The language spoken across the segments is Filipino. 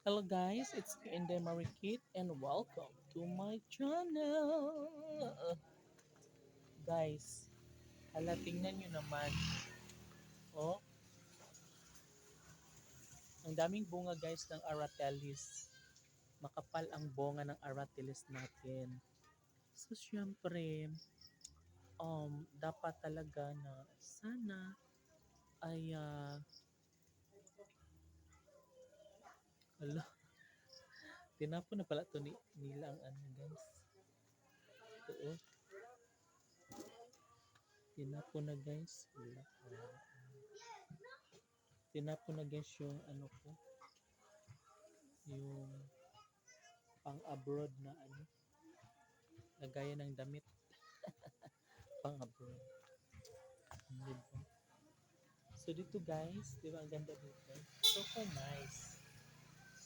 Hello guys, it's me and Marikit and welcome to my channel. Guys, hala tingnan nyo naman. Oh, ang daming bunga guys ng aratelis. Makapal ang bunga ng aratelis natin. So syempre, dapat talaga na sana ay hala, tinapon na pala to nila ang ano guys. Ito oh, tinapon na guys. Hala, tinapon na guys yung ano ko, yung pang abroad na ano, lagayan ng damit pang abroad. Diba? So dito guys, di ba ang ganda dito? Super nice.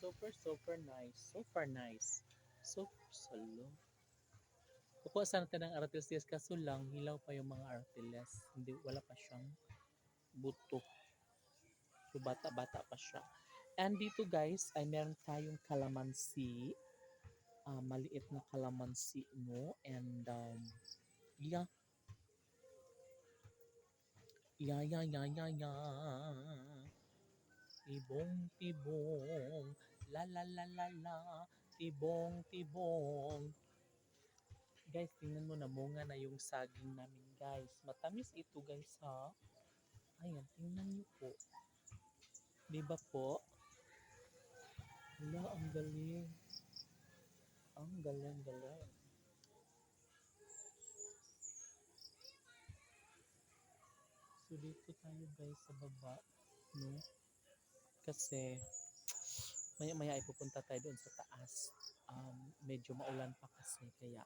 Super nice. Super nice. Super solo. Kukuha sana tayo ng aratiles kaso lang hilaw pa yung mga aratiles. Hindi, wala pa siyang buto. So bata-bata pa siya. And dito guys ay meron tayong calamansi. Maliit na calamansi no. And yeah. Yeah. Tibong, la la la la la, tibong. Guys, tingnan mo na munga na yung saging namin guys. Matamis ito guys ha. Ayan, tingnan niyo po. Diba po? Wala, ang galing. Ang galing. So dito tayo guys sa baba, no? Kasi maya-maya ipupunta tayo doon sa taas. Medyo maulan pa kasi kaya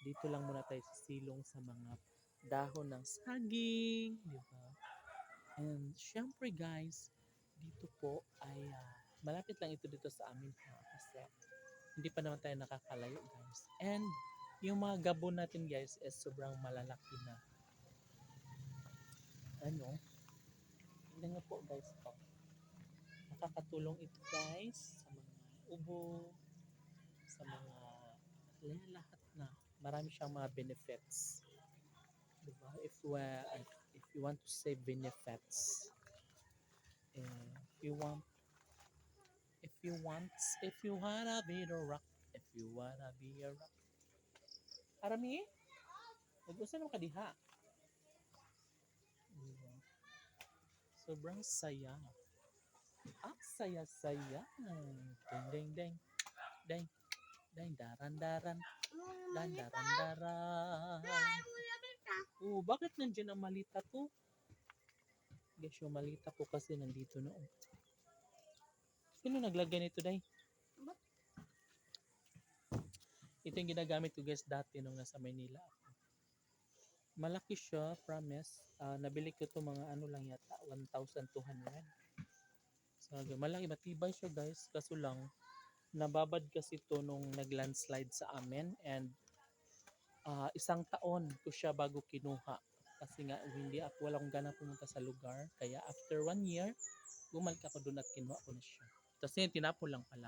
dito lang muna tayo sisilong sa mga dahon ng saging, di ba? And syempre guys, dito po ay malapit lang ito dito sa amin ha, kasi hindi pa naman tayo nakakalayo guys. And yung mga gabon natin guys is sobrang malalaki na. Ano? Hindi nga po guys po. Nakakatulong ito guys sa mga ubo, sa mga lahat na. Marami siyang mga benefits. Diba? If you want to save benefits, if you want if you wanna be the rock, if you wanna be a rock. Arami, nag-usa naman ka diha. Diba? Sobrang saya. Saya-saya. Ding. Ding. Daran. Daran. Bakit nandiyan ang malita to? Guys, yung malita po kasi nandito noon. Sino naglagay nito, day? Ito yung ginagamit ko guys dati nung nasa Maynila ako. Malaki siya, promise. Nabili ko to mga ano lang yata, 1,200. So, malaki, matibay siya guys. Kaso lang, nababad kasi to nung nag-landslide sa amin. And isang taon ko siya bago kinuha. Kasi nga, hindi ako, walang gana pumunta sa lugar. Kaya after 1 year, bumalik ako doon at kinuha ko na siya. Tapos yun, tinapon lang pala.